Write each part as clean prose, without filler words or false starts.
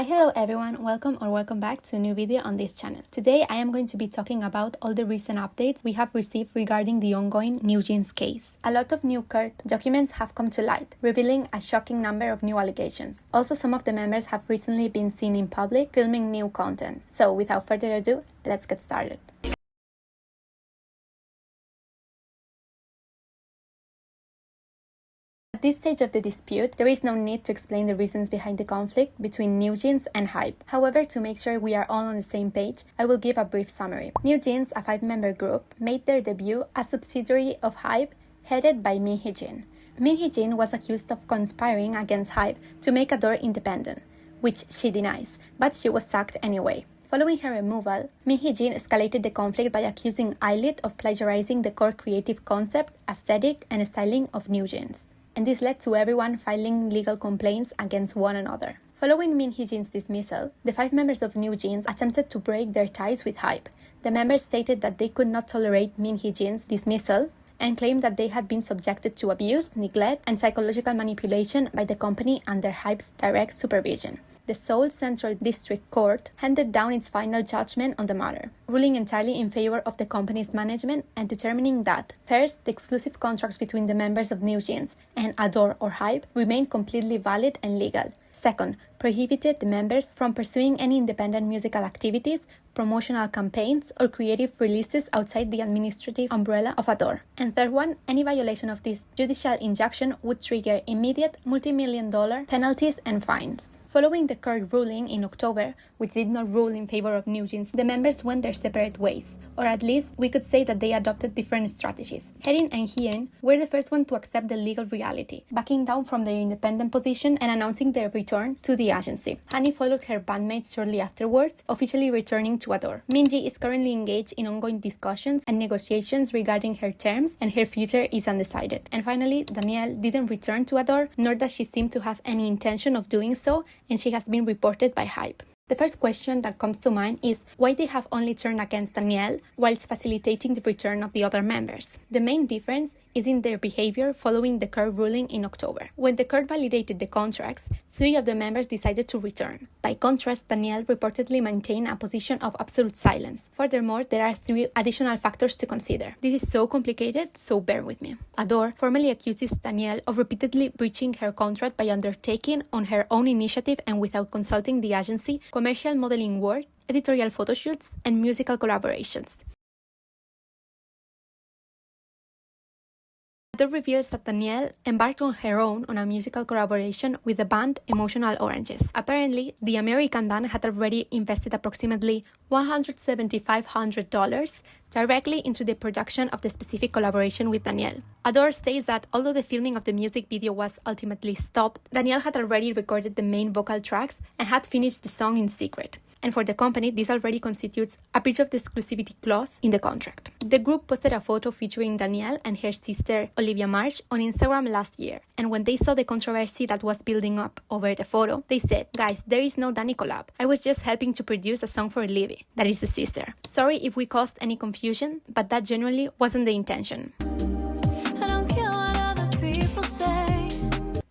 Hello everyone, welcome back to a new video on this channel. Today I am going to be talking about all the recent updates we have received regarding the ongoing NewJeans case. A lot of new court documents have come to light, revealing a shocking number of new allegations. Also, some of the members have recently been seen in public filming new content. So without further ado, let's get started. At this stage of the dispute, there is no need to explain the reasons behind the conflict between NewJeans and hybe. However, to make sure we are all on the same page, I will give a brief summary. NewJeans, a 5-member group, made their debut as a subsidiary of hybe, headed by Min. Min was accused of conspiring against hybe to make 𝒉𝒠 independent, which she denies, but she was sacked anyway. Following her removal, Min escalated the conflict by accusing I-DLE of plagiarizing the core creative concept, aesthetic, and styling of NewJeans. And this led to everyone filing legal complaints against one another. Following Min dismissal, the 5 members of NewJeans attempted to break their ties with hybe. The members stated that they could not tolerate Min dismissal and claimed that they had been subjected to abuse, neglect, and psychological manipulation by the company under hybe's direct supervision. The Seoul Central District Court handed down its final judgment on the matter, ruling entirely in favor of the company's management and determining that, first, the exclusive contracts between the members of NewJeans and 𝒉𝒠 or hybe remained completely valid and legal. Second, prohibited the members from pursuing any independent musical activities, promotional campaigns, or creative releases outside the administrative umbrella of 𝒉𝒠. And third one, any violation of this judicial injunction would trigger immediate multi-million-dollar penalties and fines. Following the court ruling in October, which did not rule in favor of NewJeans, the members went their separate ways, or at least we could say that they adopted different strategies. Haerin and Hyun were the first one to accept the legal reality, backing down from their independent position and announcing their return to the agency. Hani followed her bandmates shortly afterwards, officially returning to 𝒉𝒠. Minji is currently engaged in ongoing discussions and negotiations regarding her terms, and her future is undecided. And finally, Danielle didn't return to 𝒉𝒠, nor does she seem to have any intention of doing so, and she has been reported by hybe. The first question that comes to mind is why they have only turned against Danielle whilst facilitating the return of the other members. The main difference is in their behavior following the court ruling in October. When the court validated the contracts, 3 of the members decided to return. By contrast, Danielle reportedly maintained a position of absolute silence. Furthermore, there are 3 additional factors to consider. This is so complicated, so bear with me. 𝒉𝒠 formally accuses Danielle of repeatedly breaching her contract by undertaking, on her own initiative and without consulting the agency, commercial modeling work, editorial photoshoots, and musical collaborations. 𝒉𝒠 reveals that Danielle embarked on her own on a musical collaboration with the band Emotional Oranges. Apparently, the American band had already invested approximately $175,000 directly into the production of the specific collaboration with Danielle. 𝒉𝒠 states that although the filming of the music video was ultimately stopped, Danielle had already recorded the main vocal tracks and had finished the song in secret. And for the company, this already constitutes a breach of the exclusivity clause in the contract. The group posted a photo featuring Danielle and her sister Olivia Marsh on Instagram last year, and when they saw the controversy that was building up over the photo, they said, "Guys, there is no Dani collab. I was just helping to produce a song for Livy, that is the sister. Sorry if we caused any confusion, but that genuinely wasn't the intention."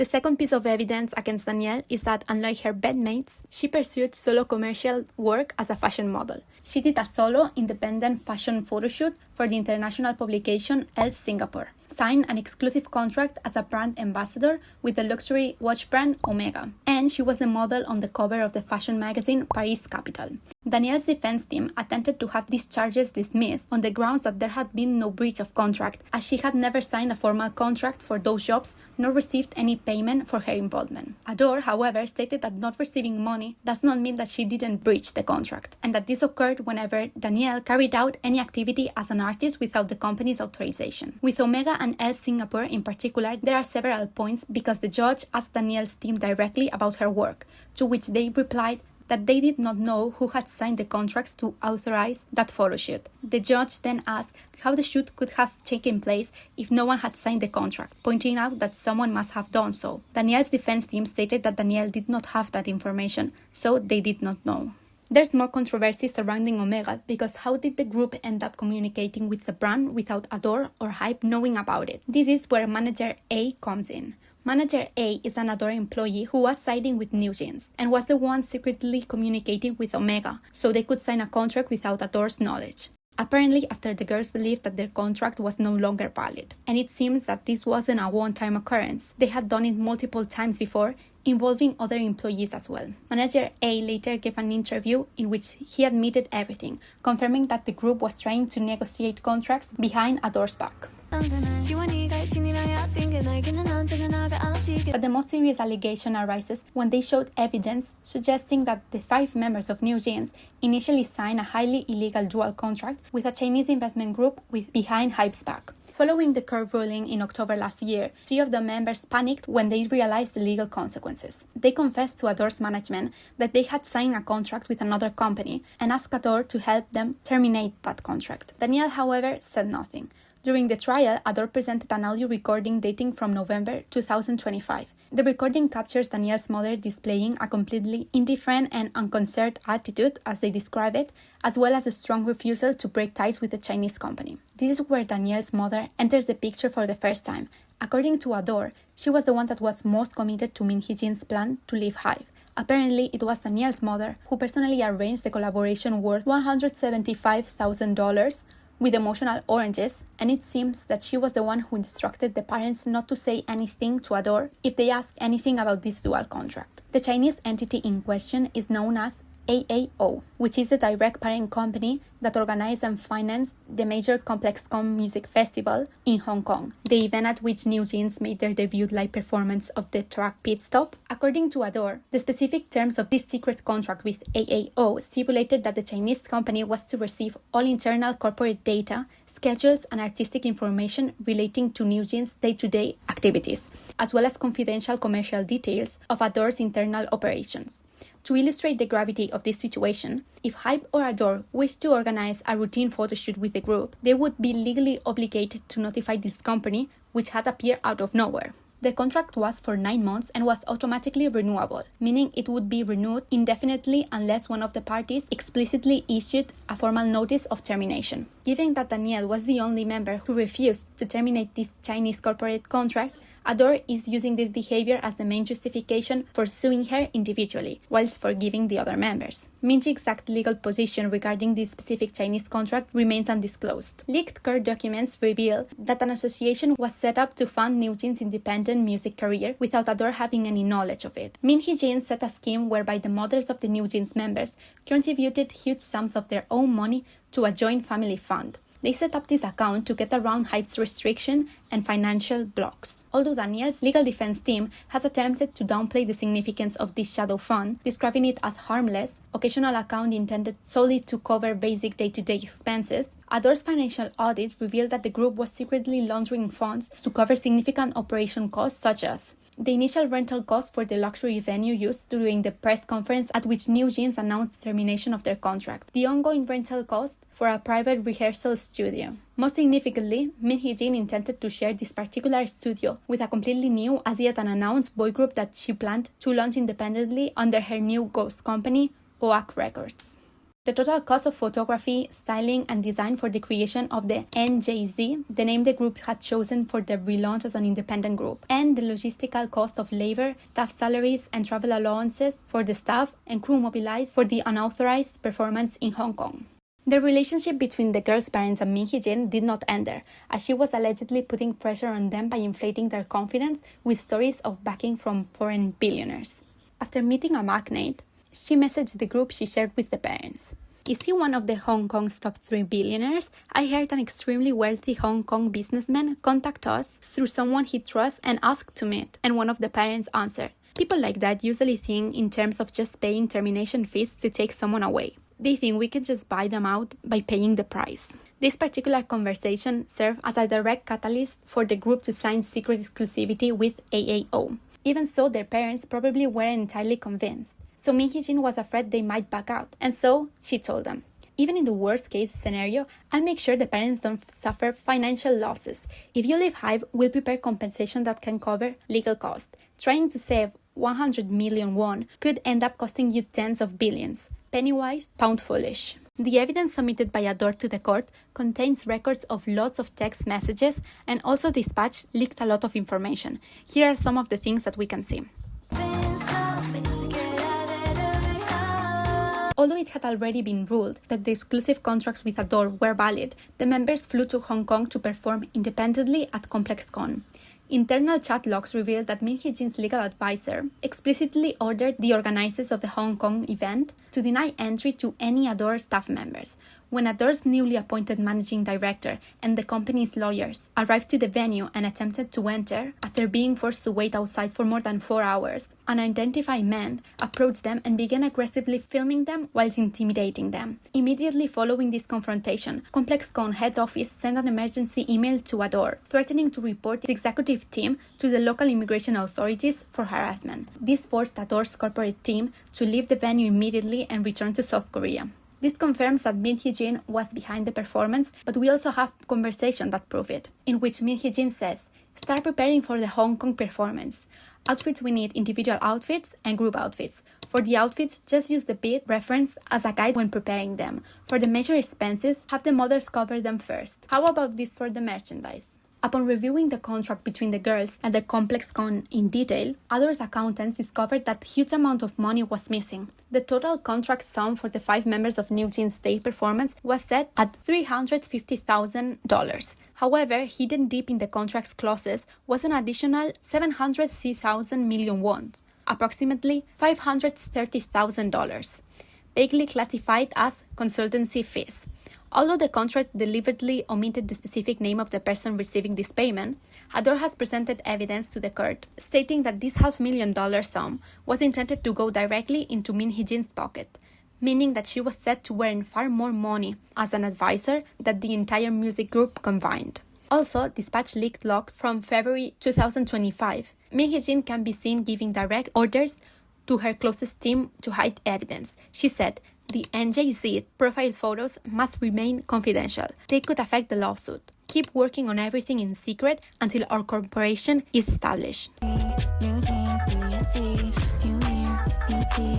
The second piece of evidence against Danielle is that, unlike her bandmates, she pursued solo commercial work as a fashion model. She did a solo, independent fashion photoshoot for the international publication Elle Singapore, signed an exclusive contract as a brand ambassador with the luxury watch brand Omega, and she was the model on the cover of the fashion magazine Paris Capital. Danielle's defense team attempted to have these charges dismissed on the grounds that there had been no breach of contract, as she had never signed a formal contract for those jobs nor received any payment for her involvement. 𝒉𝒠, however, stated that not receiving money does not mean that she didn't breach the contract, and that this occurred whenever Danielle carried out any activity as an artist without the company's authorization. With Omega and Elle Singapore in particular, there are several points because the judge asked Danielle's team directly about her work, to which they replied that they did not know who had signed the contracts to authorize that photoshoot. The judge then asked how the shoot could have taken place if no one had signed the contract, pointing out that someone must have done so. Danielle's defense team stated that Danielle did not have that information, so they did not know. There's more controversy surrounding Omega because how did the group end up communicating with the brand without 𝒉𝒠 or hybe knowing about it? This is where manager A comes in. Manager A is an Adore employee who was siding with NewJeans and was the one secretly communicating with Omega so they could sign a contract without Adore's knowledge. Apparently, after the girls believed that their contract was no longer valid, and it seems that this wasn't a one-time occurrence. They had done it multiple times before, involving other employees as well. Manager A later gave an interview in which he admitted everything, confirming that the group was trying to negotiate contracts behind Adore's back. But the most serious allegation arises when they showed evidence suggesting that the 5 members of NewJeans initially signed a highly illegal dual contract with a Chinese investment group behind Hybe's back. Following the court ruling in October last year, 3 of the members panicked when they realized the legal consequences. They confessed to Adore's management that they had signed a contract with another company and asked Adore to help them terminate that contract. Danielle, however, said nothing. During the trial, Adore presented an audio recording dating from November 2025. The recording captures Danielle's mother displaying a completely indifferent and unconcerned attitude, as they describe it, as well as a strong refusal to break ties with the Chinese company. This is where Danielle's mother enters the picture for the first time. According to Adore, she was the one that was most committed to Min Hee-jin's plan to leave Hybe. Apparently, it was Danielle's mother who personally arranged the collaboration worth $175,000 with emotional oranges, and it seems that she was the one who instructed the parents not to say anything to Adore if they asked anything about this dual contract. The Chinese entity in question is known as AAO, which is the direct parent company that organized and financed the major ComplexCon music festival in Hong Kong, the event at which NewJeans made their debut live performance of the track Pit Stop. According to Adore, the specific terms of this secret contract with AAO stipulated that the Chinese company was to receive all internal corporate data, schedules, and artistic information relating to NewJeans' day-to-day activities, as well as confidential commercial details of Adore's internal operations. To illustrate the gravity of this situation, if Hybe or Adore wished to organize a routine photoshoot with the group, they would be legally obligated to notify this company, which had appeared out of nowhere. The contract was for 9 months and was automatically renewable, meaning it would be renewed indefinitely unless one of the parties explicitly issued a formal notice of termination. Given that Danielle was the only member who refused to terminate this Chinese corporate contract, Adore is using this behavior as the main justification for suing her individually, whilst forgiving the other members. Min's exact legal position regarding this specific Chinese contract remains undisclosed. Leaked court documents reveal that an association was set up to fund NewJeans' independent music career without Adore having any knowledge of it. Min Hee-jin set a scheme whereby the mothers of the NewJeans members contributed huge sums of their own money to a joint family fund. They set up this account to get around Hybe's restriction and financial blocks. Although Danielle's legal defense team has attempted to downplay the significance of this shadow fund, describing it as harmless, occasional account intended solely to cover basic day-to-day expenses, Adore's financial audit revealed that the group was secretly laundering funds to cover significant operation costs such as the initial rental cost for the luxury venue used during the press conference at which NewJeans announced the termination of their contract, the ongoing rental cost for a private rehearsal studio. Most significantly, Min Hee-jin intended to share this particular studio with a completely new, as yet unannounced, boy group that she planned to launch independently under her new ghost company, OAK Records. The total cost of photography, styling, and design for the creation of the NJZ, the name the group had chosen for their relaunch as an independent group, and the logistical cost of labor, staff salaries, and travel allowances for the staff and crew mobilized for the unauthorized performance in Hong Kong. The relationship between the girls' parents and Min Hee-jin did not end there, as she was allegedly putting pressure on them by inflating their confidence with stories of backing from foreign billionaires. After meeting a magnate, she messaged the group she shared with the parents. Is he one of the Hong Kong's top 3 billionaires? I heard an extremely wealthy Hong Kong businessman contact us through someone he trusts and asked to meet, and one of the parents answered. People like that usually think in terms of just paying termination fees to take someone away. They think we can just buy them out by paying the price. This particular conversation served as a direct catalyst for the group to sign secret exclusivity with AAO. Even so, their parents probably weren't entirely convinced. So Min Hee-jin was afraid they might back out, and so she told them, even in the worst case scenario, I'll make sure the parents don't suffer financial losses. If you leave Hybe, we'll prepare compensation that can cover legal costs. Trying to save 100 million won could end up costing you tens of billions. penny wise, pound foolish. The evidence submitted by 𝒏🚪 to the court contains records of lots of text messages, and also Dispatch leaked a lot of information. Here are some of the things that we can see. Although it had already been ruled that the exclusive contracts with 𝒏🚪 were valid, the members flew to Hong Kong to perform independently at ComplexCon. Internal chat logs revealed that Min Hee-jin's legal advisor explicitly ordered the organizers of the Hong Kong event to deny entry to any 𝒏🚪 staff members. When 𝒏🚪's newly appointed managing director and the company's lawyers arrived to the venue and attempted to enter, after being forced to wait outside for more than 4 hours, an unidentified man approached them and began aggressively filming them whilst intimidating them. Immediately following this confrontation, ComplexCon head office sent an emergency email to 𝒏🚪, threatening to report its executive team to the local immigration authorities for harassment. This forced 𝒏🚪's corporate team to leave the venue immediately and return to South Korea. This confirms that Min Hee-jin was behind the performance, but we also have conversation that prove it, in which Min Hee-jin says, "Start preparing for the Hong Kong performance. Outfits, we need individual outfits and group outfits. For the outfits, just use the beat reference as a guide when preparing them. For the major expenses, have the mothers cover them first. How about this for the merchandise?" Upon reviewing the contract between the girls at the ComplexCon in detail, 𝒏🚪's accountants discovered that huge amount of money was missing. The total contract sum for the 5 members of NewJeans' stage performance was set at $350,000. However, hidden deep in the contract's clauses was an additional 703,000 million won, approximately $530,000, vaguely classified as consultancy fees. Although the contract deliberately omitted the specific name of the person receiving this payment, 𝒏🚪 has presented evidence to the court, stating that this $500,000 sum was intended to go directly into Min Hee-jin's pocket, meaning that she was set to earn far more money as an advisor than the entire music group combined. Also, Dispatch leaked logs from February 2025. Min Hee-jin can be seen giving direct orders to her closest team to hide evidence. She said, "The NJZ profile photos must remain confidential. They could affect the lawsuit. Keep working on everything in secret until our corporation is established."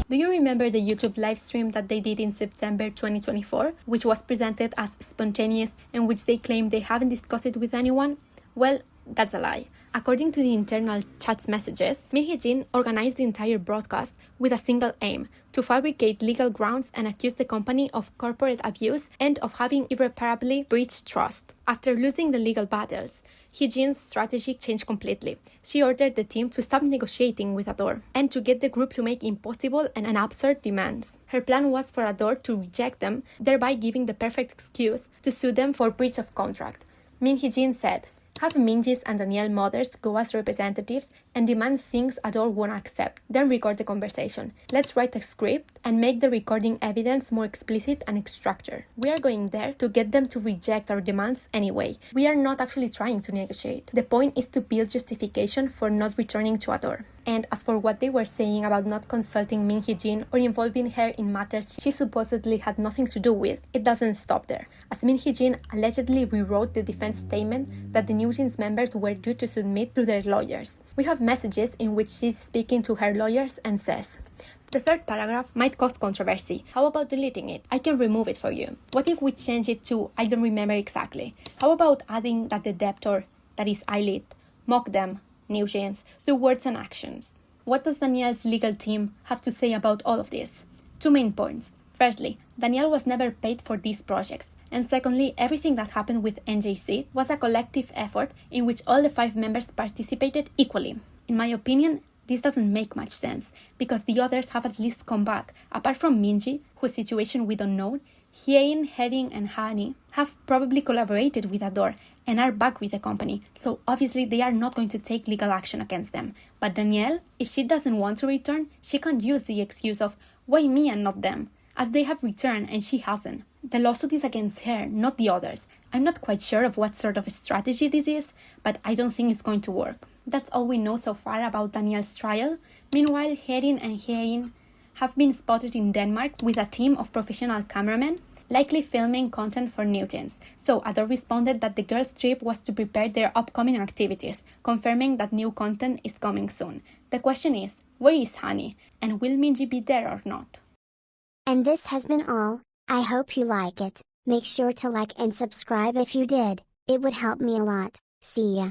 Do you remember the YouTube live stream that they did in September 2024, which was presented as spontaneous and which they claimed they haven't discussed it with anyone? Well, that's a lie. According to the internal chat messages, Min Hee-jin organized the entire broadcast with a single aim: to fabricate legal grounds and accuse the company of corporate abuse and of having irreparably breached trust. After losing the legal battles, Hee-jin's strategy changed completely. She ordered the team to stop negotiating with 𝒏🚪 and to get the group to make impossible and absurd demands. Her plan was for 𝒏🚪 to reject them, thereby giving the perfect excuse to sue them for breach of contract. Min Hee-jin said, "Have Minji's and Danielle mothers go as representatives and demand things 𝒏🚪 won't accept, then record the conversation. Let's write a script and make the recording evidence more explicit and structured. We are going there to get them to reject our demands anyway. We are not actually trying to negotiate. The point is to build justification for not returning to 𝒏🚪. And as for what they were saying about not consulting Min Hee-jin or involving her in matters she supposedly had nothing to do with, it doesn't stop there, as Min Hee-jin allegedly rewrote the defense statement that the NewJeans members were due to submit to their lawyers. We have messages in which she's speaking to her lawyers and says, "The third paragraph might cause controversy. How about deleting it? I can remove it for you. What if we change it to I don't remember exactly? How about adding that the debtor, that is I-DLE, mocked them, NewJeans, through words and actions?" What does Danielle's legal team have to say about all of this? 2 main points. Firstly, Danielle was never paid for these projects. And secondly, everything that happened with NJZ was a collective effort in which all the 5 members participated equally. In my opinion, this doesn't make much sense, because the others have at least come back. Apart from Minji, whose situation we don't know, Hyein, Haerin, and Hani have probably collaborated with 𝒏🚪 and are back with the company, so obviously they are not going to take legal action against them. But Danielle, if she doesn't want to return, she can't use the excuse of "why me and not them?" as they have returned and she hasn't. The lawsuit is against her, not the others. I'm not quite sure of what sort of strategy this is, but I don't think it's going to work. That's all we know so far about Danielle's trial. Meanwhile, Haerin and Hyein have been spotted in Denmark with a team of professional cameramen, likely filming content for NewJeans. So 𝒏🚪 responded that the girls' trip was to prepare their upcoming activities, confirming that new content is coming soon. The question is, where is Hani? And will Minji be there or not? And this has been all. I hope you like it. Make sure to like and subscribe if you did, it would help me a lot. See ya.